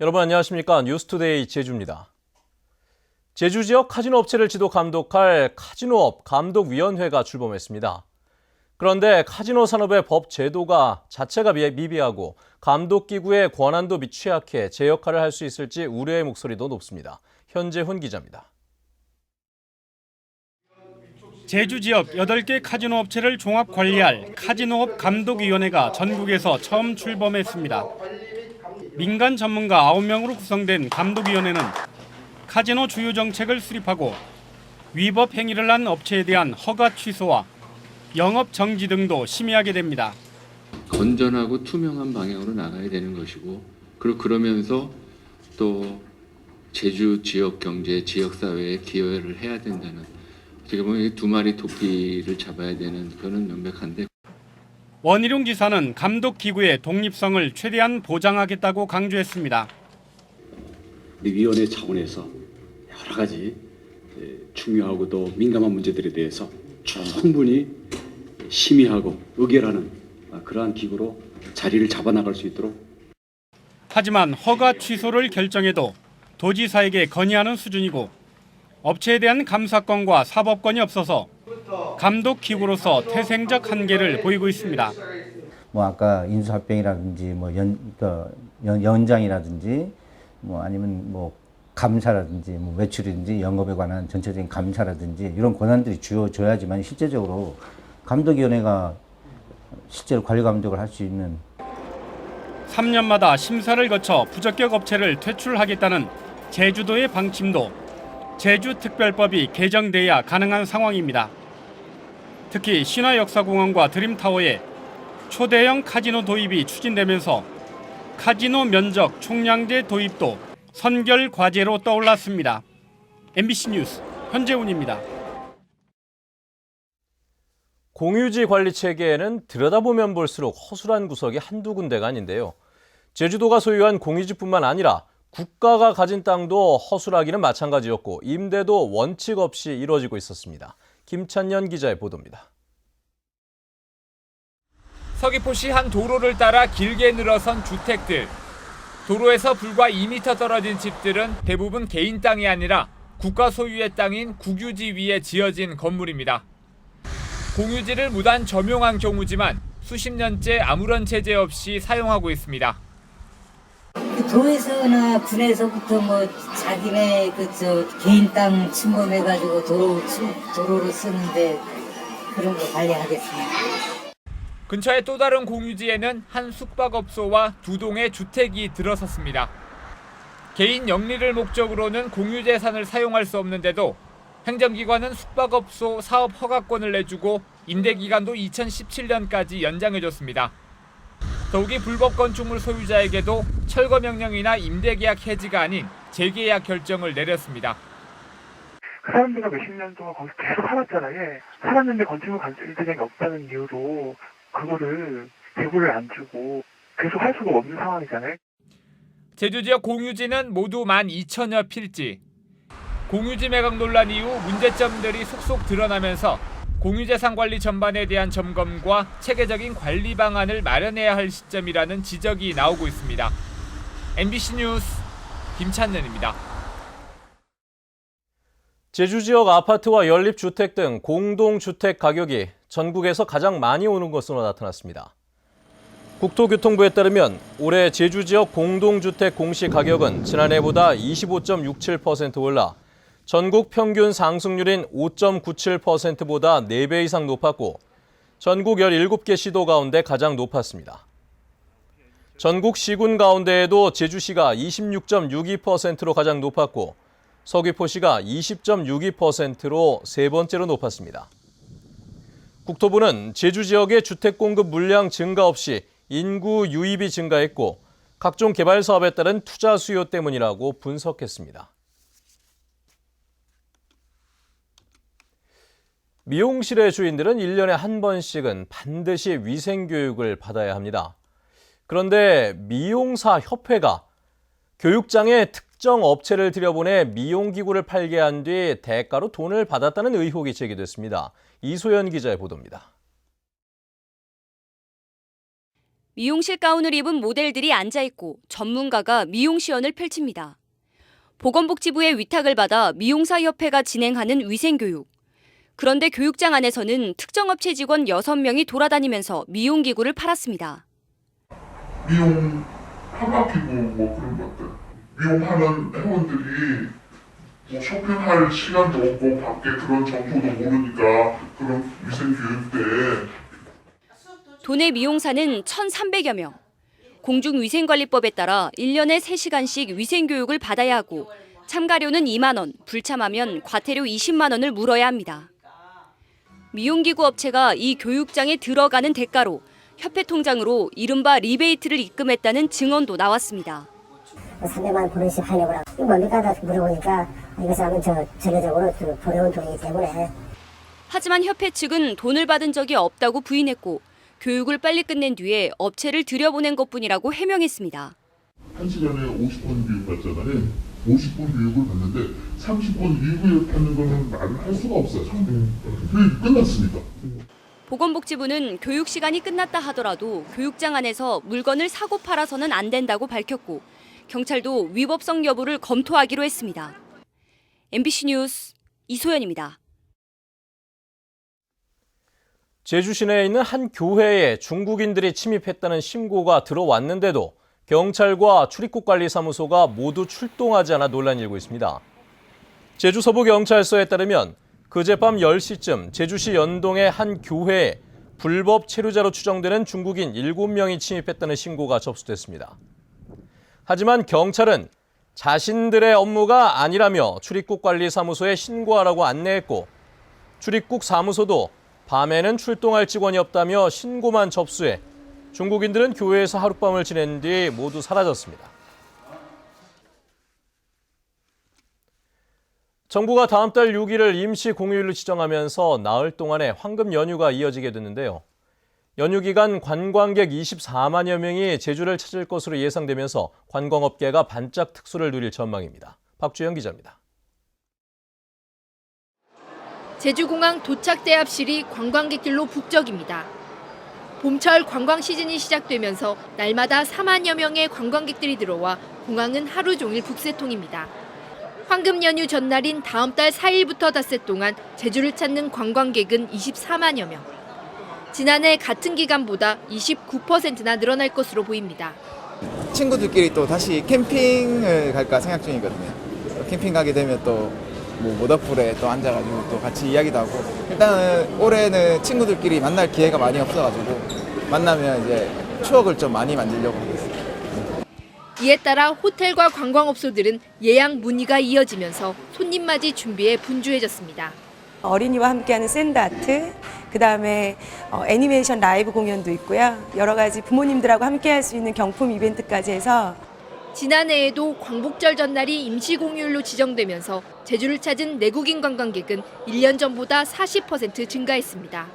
여러분 안녕하십니까? 뉴스투데이 제주입니다. 제주 지역 카지노 업체를 지도 감독할 카지노업 감독위원회가 출범했습니다. 그런데 카지노 산업의 법 제도가 자체가 미비하고 감독기구의 권한도 취약해 제 역할을 할 수 있을지 우려의 목소리도 높습니다. 현재훈 기자입니다. 제주 지역 8개 카지노 업체를 종합 관리할 카지노업 감독위원회가 전국에서 처음 출범했습니다. 민간 전문가 9명으로 구성된 감독위원회는 카지노 주요 정책을 수립하고 위법 행위를 한 업체에 대한 허가 취소와 영업 정지 등도 심의하게 됩니다. 건전하고 투명한 방향으로 나가야 되는 것이고, 그리고 그러면서 또 제주 지역 경제, 지역 사회에 기여를 해야 된다는, 어떻게 보면 두 마리 토끼를 잡아야 되는 그런 명백한데. 원희룡 지사는 감독 기구의 독립성을 최대한 보장하겠다고 강조했습니다. 우리 위원회 차원에서 여러 가지 중요하고도 민감한 문제들에 대해서 충분히 심의하고 의결하는 그러한 기구로 자리를 잡아나갈 수 있도록. 하지만 허가 취소를 결정해도 도지사에게 건의하는 수준이고 업체에 대한 감사권과 사법권이 없어서 감독 기구로서 태생적 한계를 보이고 있습니다. 아까 인수합병이라든지 연장이라든지 아니면 감사라든지 매출이든지 영업에 관한 전체적인 감사라든지 이런 권한들이 주어져야지만 실제적으로 감독위원회가 실제로 관리 감독을 할 수 있는. 3년마다 심사를 거쳐 부적격 업체를 퇴출하겠다는 제주도의 방침도 제주특별법이 개정돼야 가능한 상황입니다. 특히 신화역사공원과 드림타워에 초대형 카지노 도입이 추진되면서 카지노 면적 총량제 도입도 선결 과제로 떠올랐습니다. MBC 뉴스 현재훈입니다. 공유지 관리 체계에는 들여다보면 볼수록 허술한 구석이 한두 군데가 아닌데요. 제주도가 소유한 공유지뿐만 아니라 국가가 가진 땅도 허술하기는 마찬가지였고 임대도 원칙 없이 이루어지고 있었습니다. 김찬년 기자의 보도입니다. 서귀포시 한 도로를 따라 길게 늘어선 주택들. 도로에서 불과 2m 떨어진 집들은 대부분 개인 땅이 아니라 국가 소유의 땅인 국유지 위에 지어진 건물입니다. 공유지를 무단 점용한 경우지만 수십 년째 아무런 제재 없이 사용하고 있습니다. 도에서나 군에서부터 자기네 개인 땅 침범해가지고 도로를 쓰는데 그런 거 관리하겠습니다. 근처의 또 다른 공유지에는 한 숙박업소와 2동의 주택이 들어섰습니다. 개인 영리를 목적으로는 공유재산을 사용할 수 없는데도 행정기관은 숙박업소 사업 허가권을 내주고 임대기간도 2017년까지 연장해줬습니다. 더욱이 불법 건축물 소유자에게도 철거명령이나 임대계약 해지가 아닌 재계약 결정을 내렸습니다. 그 사람들과 몇십 년 동안 거기서 계속 살았잖아요. 살았는데 건축물 관리자격이 없다는 이유로 그거를 대부를 안 주고 계속 할 수가 없는 상황이잖아요. 제주 지역 공유지는 모두 12,000여 필지. 공유지 매각 논란 이후 문제점들이 속속 드러나면서 공유재산 관리 전반에 대한 점검과 체계적인 관리 방안을 마련해야 할 시점이라는 지적이 나오고 있습니다. MBC 뉴스 김찬년입니다. 제주 지역 아파트와 연립주택 등 공동주택 가격이 전국에서 가장 많이 오른 것으로 나타났습니다. 국토교통부에 따르면 올해 제주 지역 공동주택 공시 가격은 지난해보다 25.67% 올라 전국 평균 상승률인 5.97%보다 4배 이상 높았고 전국 17개 시도 가운데 가장 높았습니다. 전국 시군 가운데에도 제주시가 26.62%로 가장 높았고 서귀포시가 20.62%로 세 번째로 높았습니다. 국토부는 제주 지역의 주택 공급 물량 증가 없이 인구 유입이 증가했고 각종 개발 사업에 따른 투자 수요 때문이라고 분석했습니다. 미용실의 주인들은 1년에 한 번씩은 반드시 위생교육을 받아야 합니다. 그런데 미용사 협회가 교육장에 특정 업체를 들여보내 미용기구를 팔게 한 뒤 대가로 돈을 받았다는 의혹이 제기됐습니다. 이소연 기자의 보도입니다. 미용실 가운을 입은 모델들이 앉아있고 전문가가 미용 시연을 펼칩니다. 보건복지부의 위탁을 받아 미용사협회가 진행하는 위생교육. 그런데 교육장 안에서는 특정 업체 직원 6명이 돌아다니면서 미용기구를 팔았습니다. 미용 파마기구 뭐 그런 것들. 미용하는 회원들이 뭐 쇼핑할 시간도 없고 밖에 그런 정보도 모르니까 그런 위생교육 때 도내 미용사는 1,300여 명. 공중위생관리법에 따라 1년에 3시간씩 위생교육을 받아야 하고 참가료는 2만 원, 불참하면 과태료 20만 원을 물어야 합니다. 미용기구 업체가 이 교육장에 들어가는 대가로 협회 통장으로 이른바 리베이트를 입금했다는 증언도 나왔습니다. 300만 원 보내시 하려고 하고 이거 뭡니까? 물어보니까 이것을 하면 전례적으로 보내온 돈이기 때문에. 하지만 협회 측은 돈을 받은 적이 없다고 부인했고 교육을 빨리 끝낸 뒤에 업체를 들여보낸 것뿐이라고 해명했습니다. 1시간에 50번 교육 받잖아요. 50번 교육을 받는데 30번 이후에 받는 거는 말을 할 수가 없어요. 교육이 끝났으니까. 보건복지부는 교육 시간이 끝났다 하더라도 교육장 안에서 물건을 사고 팔아서는 안 된다고 밝혔고 경찰도 위법성 여부를 검토하기로 했습니다. MBC 뉴스 이소연입니다. 제주 시내에 있는 한 교회에 중국인들이 침입했다는 신고가 들어왔는데도 경찰과 출입국관리사무소가 모두 출동하지 않아 논란이 일고 있습니다. 제주 서부경찰서에 따르면 그제밤 10시쯤 제주시 연동의 한 교회에 불법 체류자로 추정되는 중국인 7명이 침입했다는 신고가 접수됐습니다. 하지만 경찰은 자신들의 업무가 아니라며 출입국관리사무소에 신고하라고 안내했고 출입국 사무소도 밤에는 출동할 직원이 없다며 신고만 접수해 중국인들은 교회에서 하룻밤을 지낸 뒤 모두 사라졌습니다. 정부가 다음 달 6일을 임시 공휴일로 지정하면서 나흘 동안의 황금 연휴가 이어지게 됐는데요. 연휴 기간 관광객 24만여 명이 제주를 찾을 것으로 예상되면서 관광업계가 반짝 특수를 누릴 전망입니다. 박주영 기자입니다. 제주공항 도착대 앞실이 관광객들로 북적입니다. 봄철 관광 시즌이 시작되면서 날마다 4만여 명의 관광객들이 들어와 공항은 하루 종일 북새통입니다. 황금 연휴 전날인 다음 달 4일부터 닷새 동안 제주를 찾는 관광객은 24만여 명. 지난해 같은 기간보다 29%나 늘어날 것으로 보입니다. 친구들끼리 또 다시 캠핑을 갈까 생각 중이거든요. 캠핑 가게 되면 또 뭐 모닥불에 또 앉아가지고 또 같이 이야기도 하고 일단은 올해는 친구들끼리 만날 기회가 많이 없어가지고 만나면 이제 추억을 좀 많이 만들려고 하고 있습니다. 이에 따라 호텔과 관광업소들은 예약 문의가 이어지면서 손님 맞이 준비에 분주해졌습니다. 어린이와 함께하는 샌드아트, 그다음에 애니메이션 라이브 공연도 있고요. 여러 가지 부모님들하고 함께할 수 있는 경품 이벤트까지 해서 지난해에도 광복절 전날이 임시공휴일로 지정되면서 제주를 찾은 내국인 관광객은 1년 전보다 40% 증가했습니다.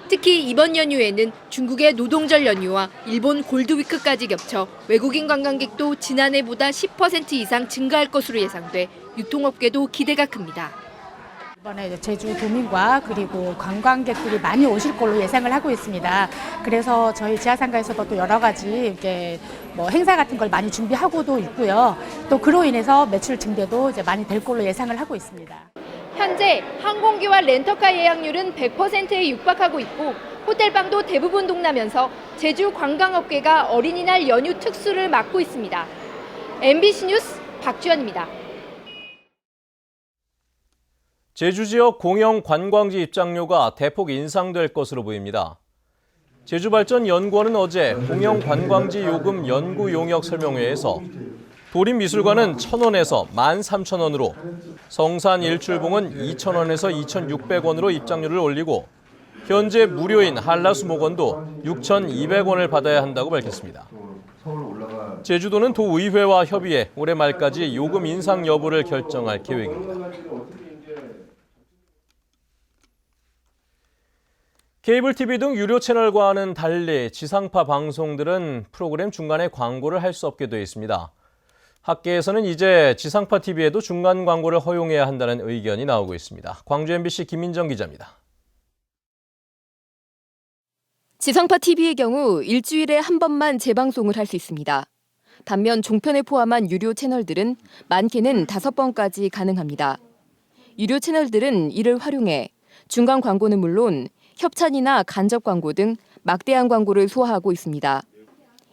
특히 이번 연휴에는 중국의 노동절 연휴와 일본 골드위크까지 겹쳐 외국인 관광객도 지난해보다 10% 이상 증가할 것으로 예상돼 유통업계도 기대가 큽니다. 이번에 제주 도민과 그리고 관광객들이 많이 오실 걸로 예상을 하고 있습니다. 그래서 저희 지하상가에서도 또 여러 가지 이렇게 뭐 행사 같은 걸 많이 준비하고도 있고요. 또 그로 인해서 매출 증대도 이제 많이 될 걸로 예상을 하고 있습니다. 현재 항공기와 렌터카 예약률은 100%에 육박하고 있고 호텔방도 대부분 동나면서 제주 관광업계가 어린이날 연휴 특수를 맞고 있습니다. MBC 뉴스 박주연입니다. 제주 지역 공영 관광지 입장료가 대폭 인상될 것으로 보입니다. 제주발전연구원은 어제 공영 관광지 요금 연구 용역 설명회에서 도림미술관은 1,000원에서 13,000원으로, 성산 일출봉은 2,000원에서 2,600원으로 입장료를 올리고 현재 무료인 한라수목원도 6,200원을 받아야 한다고 밝혔습니다. 제주도는 도의회와 협의해 올해 말까지 요금 인상 여부를 결정할 계획입니다. 케이블 TV 등 유료 채널과는 달리 지상파 방송들은 프로그램 중간에 광고를 할 수 없게 돼 있습니다. 학계에서는 이제 지상파 TV에도 중간 광고를 허용해야 한다는 의견이 나오고 있습니다. 광주 MBC 김민정 기자입니다. 지상파 TV의 경우 일주일에 한 번만 재방송을 할 수 있습니다. 반면 종편을 포함한 유료 채널들은 많게는 5번까지 가능합니다. 유료 채널들은 이를 활용해 중간 광고는 물론 협찬이나 간접 광고 등 막대한 광고를 소화하고 있습니다.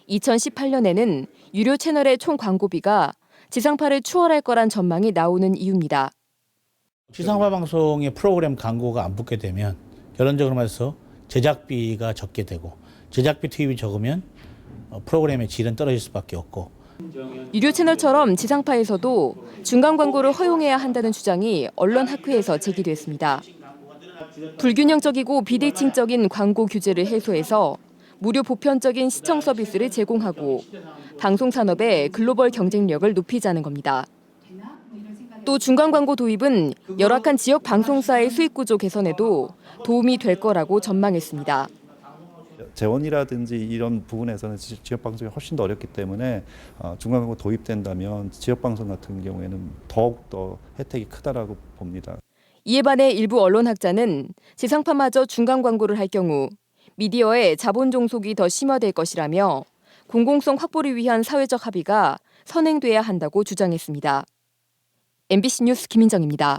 2018년에는 유료 채널의 총 광고비가 지상파를 추월할 거란 전망이 나오는 이유입니다. 지상파 방송의 프로그램 광고가 안 붙게 되면 결론적으로 말해서 제작비가 적게 되고 제작비 투입이 적으면 프로그램의 질은 떨어질 수밖에 없고 유료 채널처럼 지상파에서도 중간 광고를 허용해야 한다는 주장이 언론학회에서 제기됐습니다. 불균형적이고 비대칭적인 광고 규제를 해소해서 무료 보편적인 시청 서비스를 제공하고 방송 산업의 글로벌 경쟁력을 높이자는 겁니다. 또 중간 광고 도입은 열악한 지역 방송사의 수익 구조 개선에도 도움이 될 거라고 전망했습니다. 재원이라든지 이런 부분에서는 지역 방송이 훨씬 더 어렵기 때문에 중간 광고 도입된다면 지역 방송 같은 경우에는 더욱 더 혜택이 크다라고 봅니다. 이에 반해 일부 언론학자는 지상파마저 중간 광고를 할 경우 미디어의 자본 종속이 더 심화될 것이라며 공공성 확보를 위한 사회적 합의가 선행돼야 한다고 주장했습니다. MBC 뉴스 김인정입니다.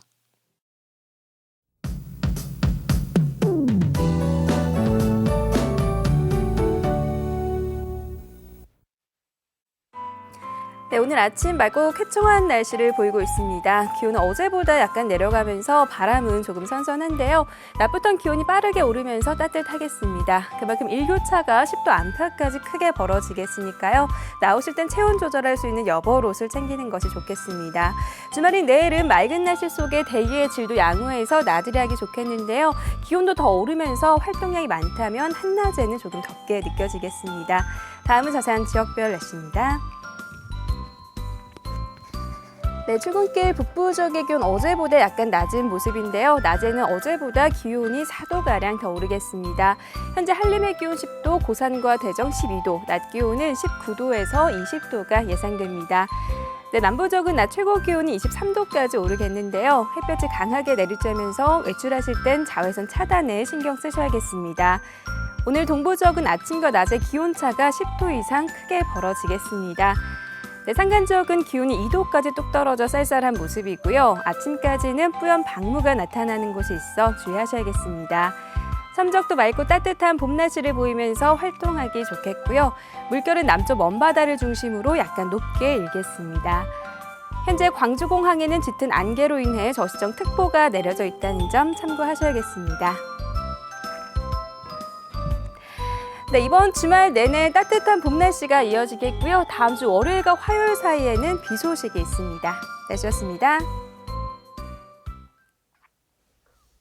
네, 오늘 아침 맑고 쾌청한 날씨를 보이고 있습니다. 기온은 어제보다 약간 내려가면서 바람은 조금 선선한데요. 낮부터 기온이 빠르게 오르면서 따뜻하겠습니다. 그만큼 일교차가 10도 안팎까지 크게 벌어지겠으니까요. 나오실 땐 체온 조절할 수 있는 여벌옷을 챙기는 것이 좋겠습니다. 주말인 내일은 맑은 날씨 속에 대기의 질도 양호해서 나들이 하기 좋겠는데요. 기온도 더 오르면서 활동량이 많다면 한낮에는 조금 덥게 느껴지겠습니다. 다음은 자세한 지역별 날씨입니다. 네, 출근길 북부 지역의 기온 어제보다 약간 낮은 모습인데요. 낮에는 어제보다 기온이 4도가량 더 오르겠습니다. 현재 한림의 기온 10도, 고산과 대정 12도, 낮 기온은 19도에서 20도가 예상됩니다. 네, 남부 지역은 낮 최고 기온이 23도까지 오르겠는데요. 햇볕이 강하게 내리쬐면서 외출하실 땐 자외선 차단에 신경 쓰셔야겠습니다. 오늘 동부 지역은 아침과 낮의 기온차가 10도 이상 크게 벌어지겠습니다. 네, 산간 지역은 기온이 2도까지 뚝 떨어져 쌀쌀한 모습이고요. 아침까지는 뿌연 방무가 나타나는 곳이 있어 주의하셔야겠습니다. 섬적도 맑고 따뜻한 봄 날씨를 보이면서 활동하기 좋겠고요. 물결은 남쪽 먼바다를 중심으로 약간 높게 일겠습니다. 현재 광주공항에는 짙은 안개로 인해 저시정 특보가 내려져 있다는 점 참고하셔야겠습니다. 네, 이번 주말 내내 따뜻한 봄 날씨가 이어지겠고요. 다음 주 월요일과 화요일 사이에는 비 소식이 있습니다. 날씨였습니다.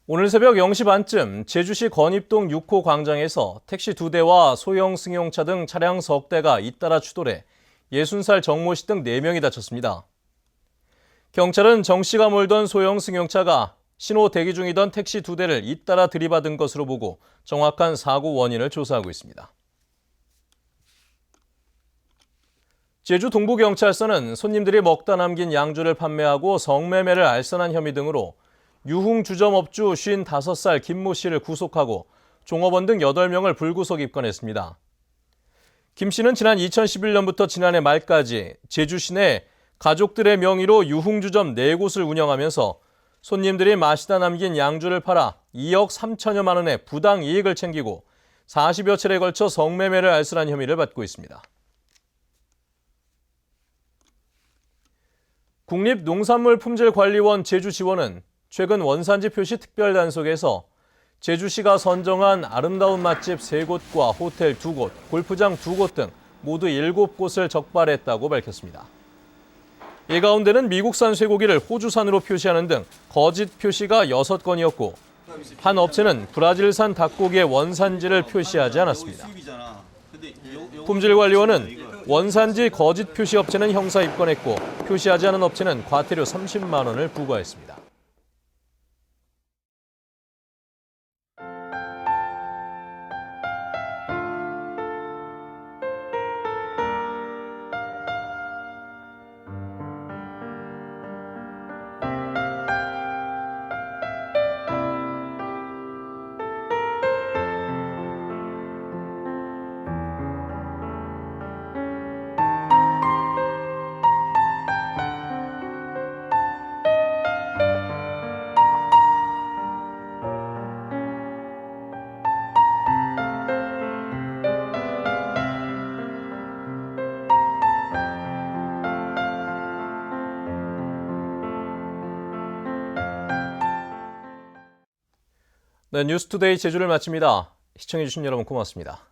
오늘 새벽 0시 반쯤 제주시 건입동 6호 광장에서 택시 2대와 소형 승용차 등 차량 석 대가 잇따라 추돌해 60살 정모 씨 등 4명이 다쳤습니다. 경찰은 정 씨가 몰던 소형 승용차가 신호 대기 중이던 택시 2대를 잇따라 들이받은 것으로 보고 정확한 사고 원인을 조사하고 있습니다. 제주 동부경찰서는 손님들이 먹다 남긴 양주를 판매하고 성매매를 알선한 혐의 등으로 유흥주점업주 55살 김모 씨를 구속하고 종업원 등 8명을 불구속 입건했습니다. 김 씨는 지난 2011년부터 지난해 말까지 제주 시내 가족들의 명의로 유흥주점 4곳을 운영하면서 손님들이 마시다 남긴 양주를 팔아 2억 3천여만 원의 부당 이익을 챙기고 40여 차례에 걸쳐 성매매를 알선한 혐의를 받고 있습니다. 국립농산물품질관리원 제주지원은 최근 원산지 표시 특별단속에서 제주시가 선정한 아름다운 맛집 3곳과 호텔 2곳, 골프장 2곳 등 모두 7곳을 적발했다고 밝혔습니다. 이 가운데는 미국산 쇠고기를 호주산으로 표시하는 등 거짓 표시가 6건이었고 한 업체는 브라질산 닭고기의 원산지를 표시하지 않았습니다. 품질관리원은 원산지 거짓 표시 업체는 형사 입건했고 표시하지 않은 업체는 과태료 30만 원을 부과했습니다. 네, 뉴스투데이 제주를 마칩니다. 시청해주신 여러분 고맙습니다.